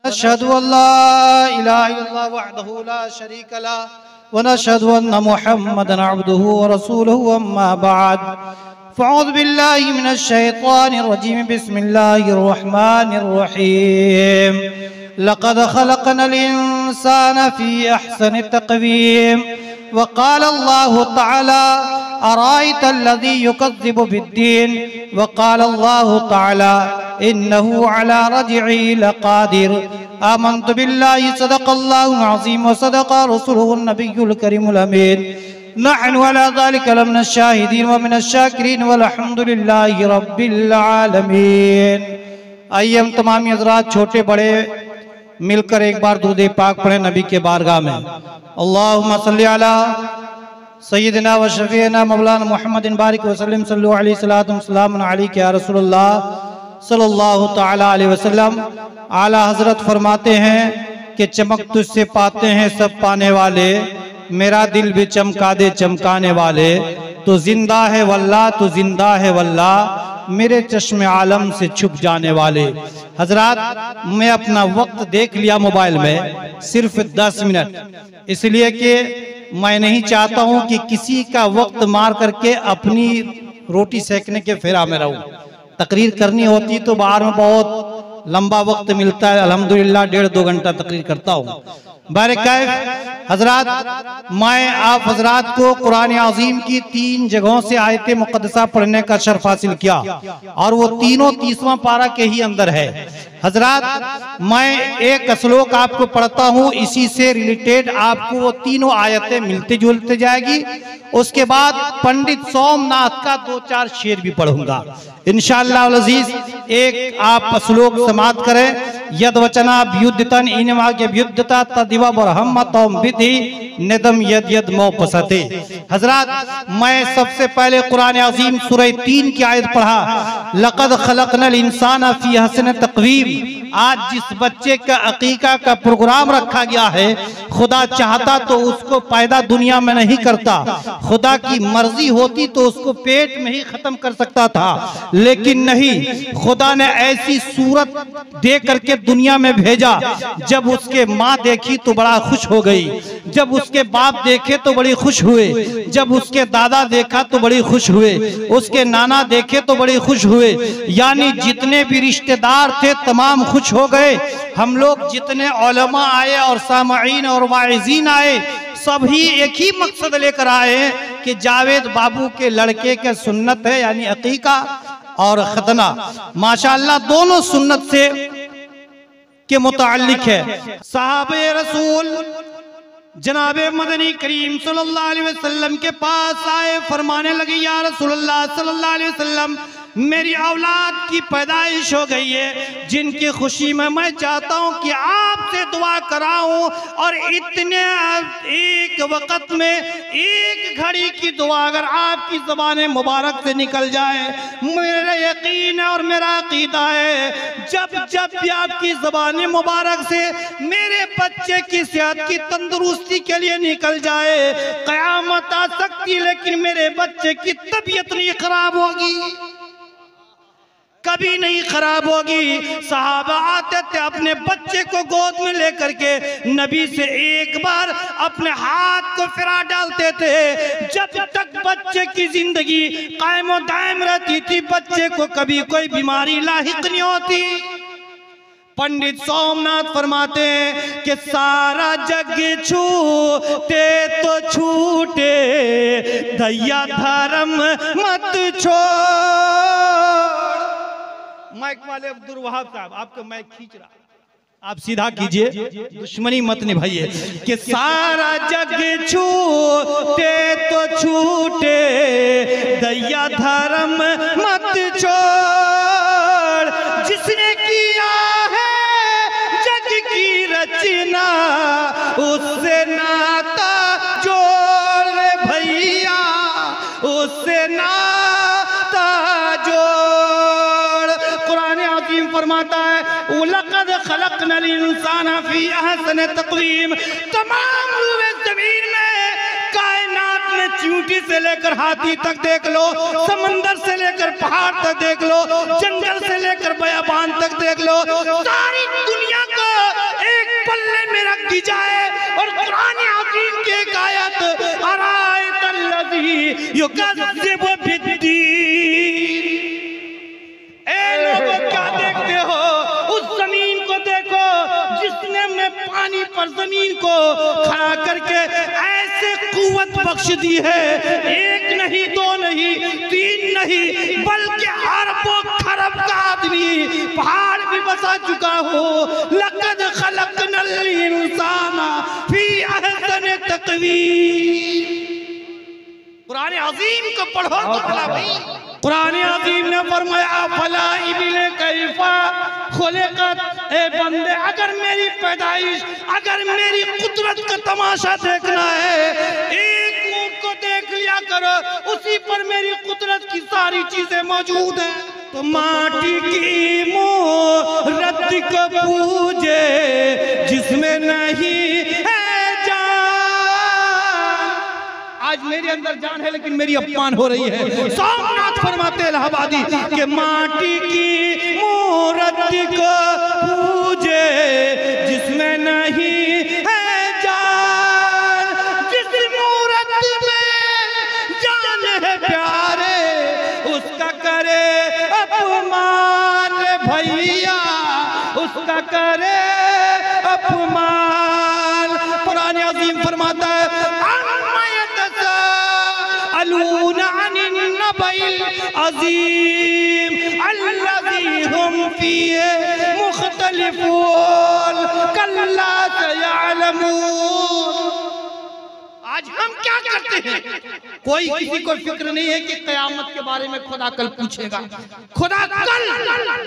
नशहदु अल्ला इलाहा इल्लल्लाह वहदहु ला शरीक लह व नशहदु अन्न मुहम्मदन अब्दुहु व रसूलुहु अम्मा बअद फ़अऊज़ु बिल्लाहि मिनश शैतानिर रजीम बिस्मिल्लाहिर रहमानिर रहीम लक़द ख़लक़नल इंसाना फ़ी अहसनि तक़वीम वक़ाल अल्लाहु तआला अराअयतल्लज़ी युकज़्ज़िबु बिद्दीन वक़ाल अल्लाहु तआला इन्नहु अला रज्इही लक़ादिर आमन्तु बिल्लाहि सदक़ल्लाहुल अज़ीम व सदक़ रसूलुहुन नबियुल करीमुल अमीन नहनु अला ज़ालिका लमिनश शाहिदीन व मिनश शाकिरीन वल्हम्दुलिल्लाहि रब्बिल आलमीन। आइए हम तमाम हज़रात छोटे बड़े मिलकर एक बार दुरूद पाक पढ़ें नबी के बारगाह में। अल्लाहुम्मा सल्ली अला सय्यिदिना व शफ़ीना मौलाना मुहम्मदिन बारिक वसल्लम सल्लल्लाहु अलैहि वसल्लम अलैका या रसूलल्लाह सल्लल्लाहु तआला अलैहि वसल्लम। आला हजरत फरमाते हैं कि चमक तुझसे पाते हैं सब पाने वाले, मेरा दिल भी चमका दे चमकाने वाले। तो जिंदा है वल्लाह, तो जिंदा है वल्लाह, मेरे चश्मे आलम से छुप जाने वाले। हजरात, मैं अपना वक्त देख लिया मोबाइल में, सिर्फ 10 मिनट, इसलिए कि मैं नहीं चाहता हूं कि किसी का वक्त मार करके अपनी रोटी सेकने के फेरा में रहूं। तकरीर करनी होती तो बाहर में बहुत लंबा वक्त मिलता है, अल्हम्दुलिल्लाह 1.5-2 घंटा तकरीर करता हूं। बारकात हजरात, मैं आप हजरात को कुरान अज़ीम की 3 जगहों से आयत मुक़द्दसा पढ़ने का शर्फ हासिल किया और वो तीनों 30वां पारा के ही अंदर है। हजरात, मैं एक श्लोक आपको पढ़ता हूँ, इसी से रिलेटेड आपको वो तीनों आयतें मिलते जुलते जाएगी। उसके बाद पंडित सोमनाथ का 2-4 शेर भी पढ़ूंगा इंशाअल्लाह अज़ीज। एक आप श्लोक समाप्त करें। यद वचना व्युद्धतन इनमा के व्युद्धता तदिवा बरहम्मतम विधि निदम यद यद मौपसते। हजरात, मैं सबसे पहले कुरान अज़ीम सूरह 3 की आयत पढ़ा, लक़द ख़लक़नल इंसाना फ़ी अहसनि तक़वीम। आज जिस बच्चे का अकीका का प्रोग्राम रखा गया है, खुदा चाहता तो उसको पैदा दुनिया में नहीं करता, खुदा की मर्जी होती तो उसको पेट में ही खत्म कर सकता था, लेकिन नहीं, खुदा ने ऐसी सूरत दे करके दुनिया में भेजा। जब उसके माँ देखी तो बड़ा खुश हो गई, जब उसके बाप देखे तो बड़ी खुश हुए, जब उसके दादा देखा तो बड़ी खुश हुए, उसके नाना देखे तो बड़ी खुश हुए, यानी जितने भी रिश्तेदार थे तमाम खुश हो गए। हम लोग जितने उलमा आए और सामईन और वाइज़ीन आए, सभी एक ही मकसद लेकर आए हैं कि जावेद बाबू के लड़के के सुन्नत है, यानी अकीका और खतना। माशाअल्लाह दोनों सुन्नत से के मुताल्लिक है। साहबे रसूल जनाबे मदनी करीम सल्लल्लाहु अलैहि वसल्लम के पास आए, फरमाने लगे, या रसूलल्लाह सल्लल्लाहु अलैहि वसल्लम, मेरी औलाद की पैदाइश हो गई है, जिनकी खुशी में मैं चाहता हूं कि आपसे दुआ कराऊं, और इतने एक वक्त में एक घड़ी की दुआ अगर आपकी ज़बान मुबारक से निकल जाए, मेरा यकीन है और मेरा अकीदा है, जब जब भी आपकी ज़बान मुबारक से मेरे बच्चे की सेहत की तंदुरुस्ती के लिए निकल जाए, क़यामत आ सकती, लेकिन मेरे बच्चे की तबीयत नहीं खराब होगी, कभी नहीं खराब होगी। सहाबा आते थे अपने बच्चे को गोद में लेकर के नबी से एक बार अपने हाथ को फिरा डालते थे, जब तक बच्चे की जिंदगी कायम और दायम रहती थी, बच्चे को कभी कोई बीमारी लाहिक नहीं होती। पंडित सोमनाथ फरमाते हैं कि सारा जग छूटे तो छूटे, दैया धर्म मत छोड़। माइक वाले अब्दुल वहाब साहब, आपका माइक खींच रहा, आप सीधा कीजिए, दुश्मनी मत निभाइए। कि सारा जग छूटे तो छूटे, दैया धर्म मत छोड़, जिसने किया है जग की रचना उससे नाता जोड़ भैया, उससे नाता जोड़। कुरान हकीम फरमाता है, लक़द ख़लक़नल इंसाना फ़ी अहसनि तक़वीम। तमाम ज़मीन में, कायनात में, चींटी से लेकर हाथी तक देख लो, समंदर से लेकर पहाड़ तक देख लो, जंगल से लेकर बयाबान तक देख लो, सारी दुनिया को युकज़्ज़िबु बिद्दीन। ए लोगों, क्या देखते हो? उस जमीन को देखो जिसने मैं पानी पर जमीन को खड़ा करके ऐसे कुव्वत बख्श दी है। एक नहीं, दो नहीं, तीन नहीं, बल्कि अरबों खरब का आदमी पहाड़ भी बसा चुका हो। लक़द खलक़नल इंसाना फी अहसनि तक़वीम। कुरान अजीम को पढ़ो तो भला भाई। कुरान अजीम ने फरमाया फला इबिल कैफा खुलिकत। ए बंदे, अगर मेरी पैदाइश, अगर मेरी कुदरत का तमाशा देखना है, एक ऊंट को देख लिया करो, उसी पर मेरी कुदरत की सारी चीजें मौजूद हैं। तो माटी की मूरत को पूजे जिसमें नहीं है आज मेरे अंदर जान है लेकिन मेरी अपमान हो रही है। सोमनाथ फरमाते इलाहाबादी कि माटी की मूरत को पूजे जिसमें नहीं है जान। जिस मूरत में जान है प्यारे उसका करे अपमान भैया, उसका करे अपमान। कुरान अजीम फरमाता है अज़ीम अल्लज़ी हुम फ़ीहि मुख़्तलिफ़ून कल्ला सयअलमून। आज हम क्या करते हैं? कोई किसी को फिक्र नहीं है कि क़यामत के बारे में खुदा कल पूछेगा। खुदा कल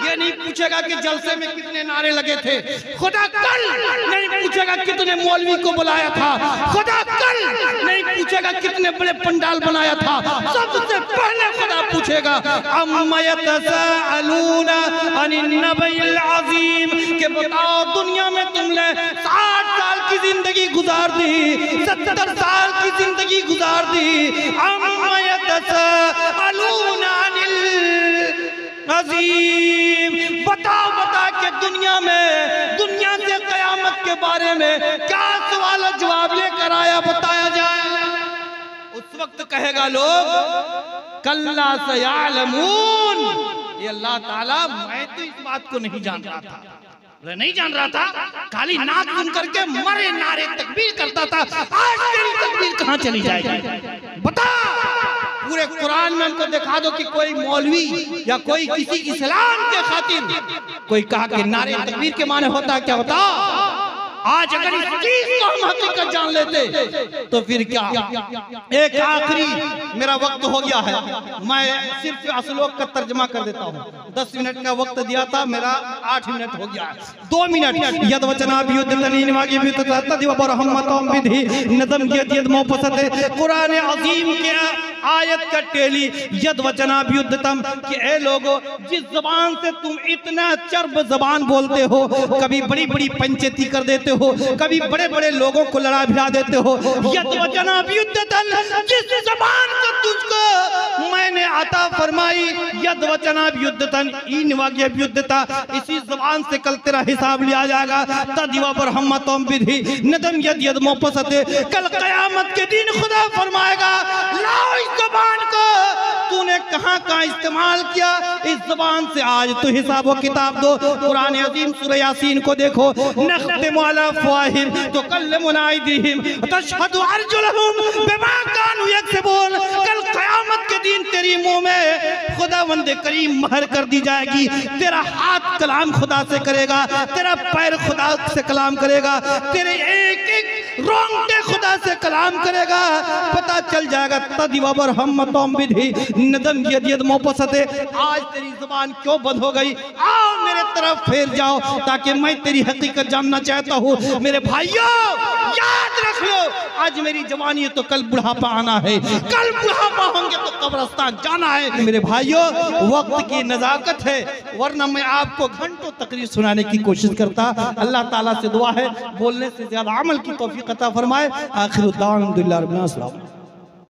ये नहीं पूछेगा कि जलसे में कितने नारे लगे थे। खुदा कल नहीं पूछेगा कितने मौलवी को बुलाया था। खुदा कल नहीं पूछेगा कितने बड़े पंडाल बनाया था। सबसे पहले खुदा पूछेगा अम्मा यतसाअलूना अनिन नबइल अज़ीम, के बताओ दुनिया में तुमने 60 साल की जिंदगी गुजार दी, 70 साल की जिंदगी गुजार दी। अम्मा यतसाअलूना अनिल अज़ीम, बताओ बता के दुनिया से क़यामत के बारे में क्या सवाल जवाब लेकर आया, बताया जाए। उस वक्त कहेगा लोग कल्ला सयअलमून। ये अल्लाह ताला, मैं तो इस बात को नहीं जान रहा था, नहीं जान रहा था, खाली नाक सुन करके मरे नारे तकबीर करता था। आज तेरी तकबीर कहाँ चली जाएगी बता। पूरे कुरान में हमको दिखा दो कि कोई मौलवी या कोई किसी इस्लाम के खातिर कोई कहा कि नारे तकबीर के माने होता क्या होता। आज अगर इस चीज को हम हकीकत जान लेते तो फिर क्या। एक आखिरी मेरा वक्त हो गया है, मैं सिर्फ असलोक का तर्जमा कर देता हूँ। 10 मिनट का वक्त दिया था, मेरा 8 मिनट हो गया। 2 मिनट। यद वचना कुरान अजीम के आयत का टेली यद वचना व्युद्धतम कि ए लोगो, जिस जबान से तुम इतना चर्ब जबान बोलते हो, कभी बड़ी बड़ी पंचायती कर देते हो, कभी बड़े बड़े लोगों को लड़ा भिड़ा देते हो। यद वचना व्युद्धतन, जिस जबान को तुझको मैंने अता फरमाई, यद वचना व्युद्धतन इन वाग्य व्युद्धता, इसी जबान से कल तेरा हिसाब लिया जाएगा। तदिवा पर हमतम विधि नदम यद यद मोपसते, कल कयामत के दिन खुदा फरमाएगा लाओ इस ज़बान को तूने कहाँ कहाँ इस्तेमाल किया, इस ज़बान से आज तो हिसाब व किताब दो। कुरान अज़ीम सूरह यासीन को देखो, नख्तिमु अला अफ़वाहिहिम तुकल्लिमुना अयदीहिम तशहदु अर्जुलुहुम बिमा कानू यक्सिबून। कल क़यामत के दिन तेरी मुंह में खुदावंद करीम महर कर दी जाएगी। तेरा हाथ कलाम खुदा से करेगा, तेरा पैर खुदा से कलाम करेगा, तेरे एक एक रोंगटे खुदा से कलाम करेगा। पता चल जाएगा तदिवर हमतम विधि नदम यद यद मोपसते, आज तेरी जुबान क्यों बंद हो गई। आओ मेरे तरफ फेर जाओ ताकि मैं तेरी हकीकत जानना चाहता हूँ। मेरे भाइयों याद रख लो, आज मेरी जवानी है तो कल बुढ़ापा आना है, कल बुढ़ापा होंगे तो कब्रिस्तान जाना है। मेरे भाइयों वक्त की नजाकत है, वरना मैं आपको घंटों तकरीर सुनाने की कोशिश करता। अल्लाह ताला से दुआ है बोलने से ज्यादा अमल की तौफीक अता फरमाए। आखिर दावा अल्हम्दुलिल्लाह रब्बिल आलमीन।